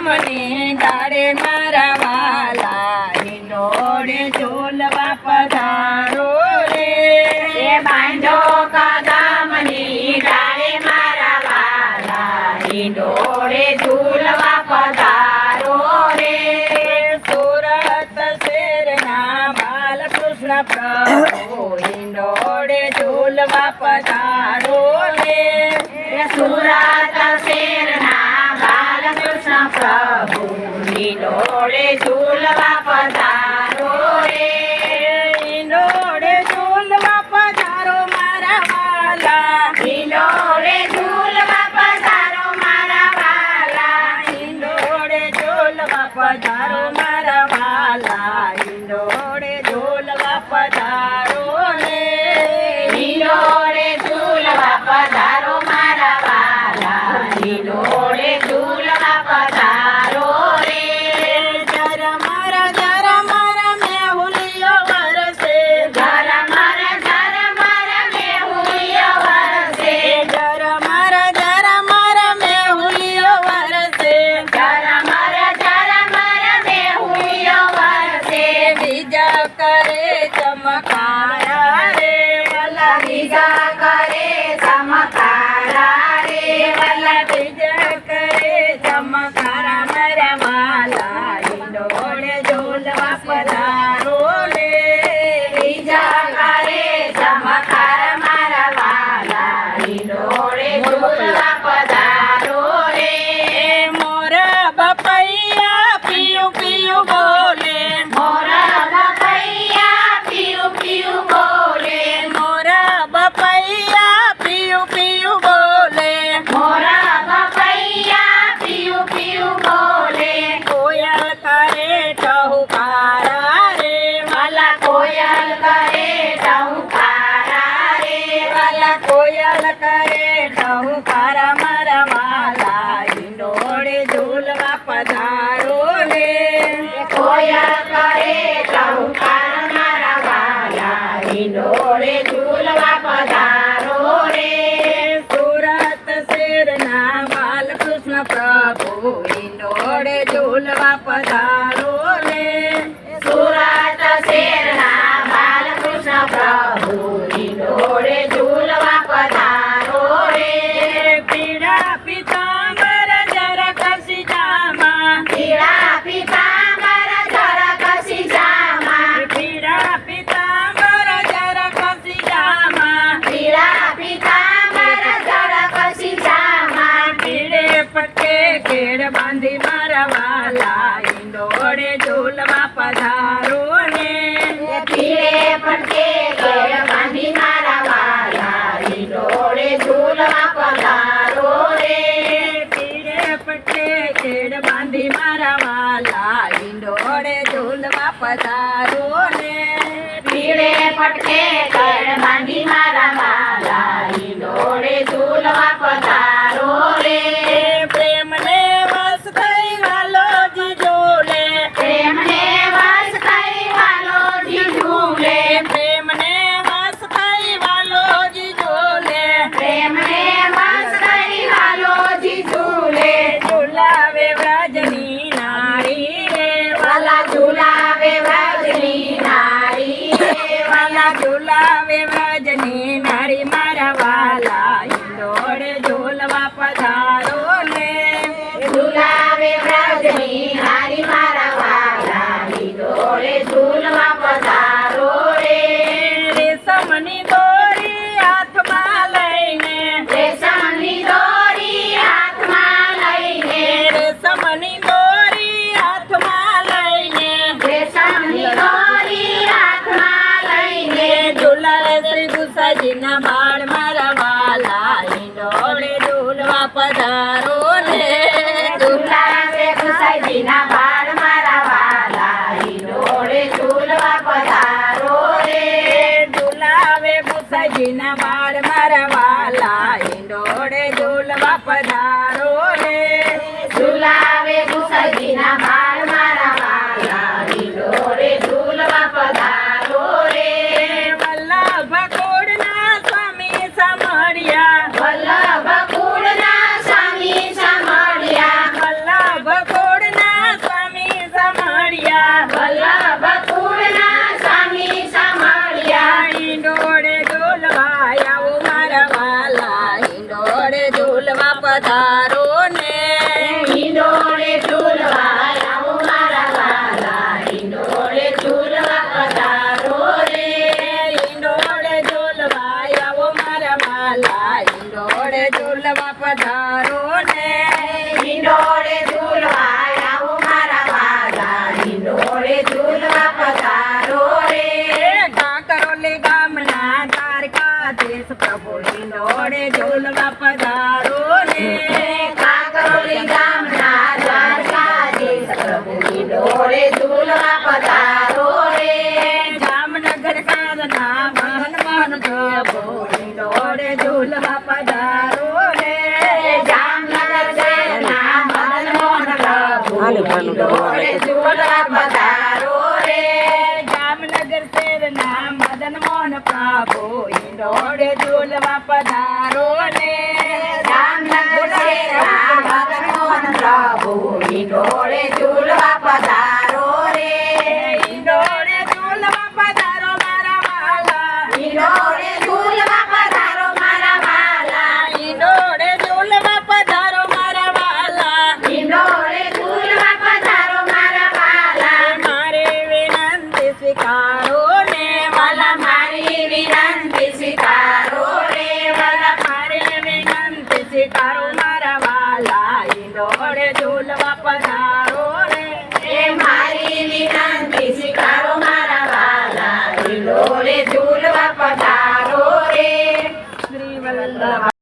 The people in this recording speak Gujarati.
કદમની ડાળે મારા વાલા હિંડોળે ઝૂલવા પધારો રે એ બાંધો કદમની ડાળે મારા વાલા હિંડોળે ઝૂલવા પધારો રે સુરત શેરના બાલકૃષ્ણ પ્રભુ હિંડોળે ઝૂલવા પધારો રે સુરત શેરના બાલકૃષ્ણ પ્રભુ હિંડોળે ઝૂલવા પધારો રે હિંડોળે ઝૂલવા પધારો મારા વાલા હિંડોળે ઝૂલવા પધારો મારા વાલા હિંડોળે ઝૂલવા પધારો મારા વાલા હિંડોળે ઝૂલવા પધારો રે હિંડોળે ઝૂલવા પધારો મારા વાલા હિંડોળે ઝૂલવા પધારો રે જરા મારા મેહુલિયો વરસે જરા મારા મેહુલિયો વરસે જરા મારા મેહુલિયો વરસે જરા મારા મેહુલિયો વરસે બીજા કરે ચમકારા રે વાલા બીજા કરે ચમકારા રે વાલા બીજા કરે ચમકારા મારા વાલા હિંડોળે ઝૂલવા પધારો રે બીજા કરે ચમકાર મારા વાલા હિંડોળે ઝૂલવા પધારો રે મોરા બપૈયા પિયું પિયું બોલે મોરા બપૈયા પીયું પીયું બોલે મોરા બપૈયા પિયું પિયું બોલે મોરા બપૈયા પીયું પીયું બોલે કોયલ કરે ટહુકારા રે વાલા કોયલ કરે ટહુકારા રે વાલા કોયલ કરે ટહુકારા મારા વાલા હિંડોળે ઝૂલવા પધારો રે કોયલ કરે ટહુકાર મારા વાલા હિંડોળે ઝૂલવા પધારો રે સુરત શેરના બાલકૃષ્ણ પ્રભુ હિંડોળે ઝૂલવા પધારો રે સુરત શેરના બાલકૃષ્ણ પ્રભુ હિંડોળે ઝૂલવા પધારો રે પીળા પિતાંબર જરા કસી જામા પીળા પીતાંબર જરા કસી જામા પીળા પિતાંબર જરા કસી જામા પીળા પીતાંબર જરા કસી જામા પીળે પટ્ટે કેળ બાંધી મારા વાલા હિંડોળે ઝૂલવા પધારો ને પીળે પડકે કેળ બાંધી મારા વાલા હિંડોળે ઝૂલવા પધારો રે પીળે પટ્ટે કેળ બાંધી મારા વાલા હિંડોળે ઝૂલવા પધારો ને પીળે પડકે કેળ બાંધી મારા વાલા હિંડોળે ઝૂલવા પધારો રે પ્રેમને વસ થઈ વાલોજી ઝૂલે પ્રેમને વસ થઈ વાલોજી ઝૂલે પ્રેમને વસ થઈ વાલોજી ઝૂલે પ્રેમને વસ થઈ વાલોજી ઝૂલે ઝુલાવે વ્રજની નારી રે વાલા ઝૂલાવે વ્રજની નારી રે વાલા ઝુલાવે વ્રજની નારી મારા વાલા હિંડોળે ઝૂલવા પધારો ને ઝૂલાવે વ્રજની નારી મારા વાલા હિંડોળે ઝૂલવા પધારો રે રેશમની દોરી હાથમાં લઈને રેશમની દોરી હાથમાં લઈને રેશમની દોરી હાથમાં લઈને રેશમની દોરી હાથમાં લઈને ઝુલાવે શ્રી ગુસાજીના બાળ મારા વાલા હિંડોળે ઝૂલવા પધારો ને ઝૂલાવે ગુસાઈજીના બાળ મારા વાલા હિંડોળે ઝૂલવા પધારો રે ઝુલાવે ગુસાજીના બાળ મારા વાલા હિંડોળે ઝૂલવા પધારો રે ઝૂલાવે ગુસાઈજીના બાળ મારા વાલા હિંડોળે ઝૂલવા પધારો રે વલ્લભ કોડના સ્વામી સમળ્યા વલ્લભ કુળના સ્વામી સાંભળ્યા વલ્લભ કોડ પધારો રે જામનગર કારના મદન મોહન પ્રભુ ઈંડોળે ઝૂલવા પધારો રે જામનગર શહેરના મદન મોહન પ્રભુ ઈંડોળે ઝૂલવા પધારો રે જામનગર શહેરના મદન મોહન પ્રભુ ઈંડોળે ઝૂલવા પધારો રે જામનગર શહેરના મદન મોહન પ્રભુ ઈંડોળે ઝૂલવા પધારો રે ઈંડોળે ઝૂલવા પધારો મારા વાલા ઈંડોળે ઝૂલવા પધારો મારા વાલા ઈંડોળે ઝૂલવા પધારો મારા વાલા ઈંડોળે ઝૂલવા પધારો મારા વાલા મારે વિનંતી સ્વીકારો ને વાલા મારી વિનંતી સ્વીકારો રે વાલા મારે વિનંતી સ્વીકારો મારા વાલા ઈંડોળે ઝૂલવા પધારો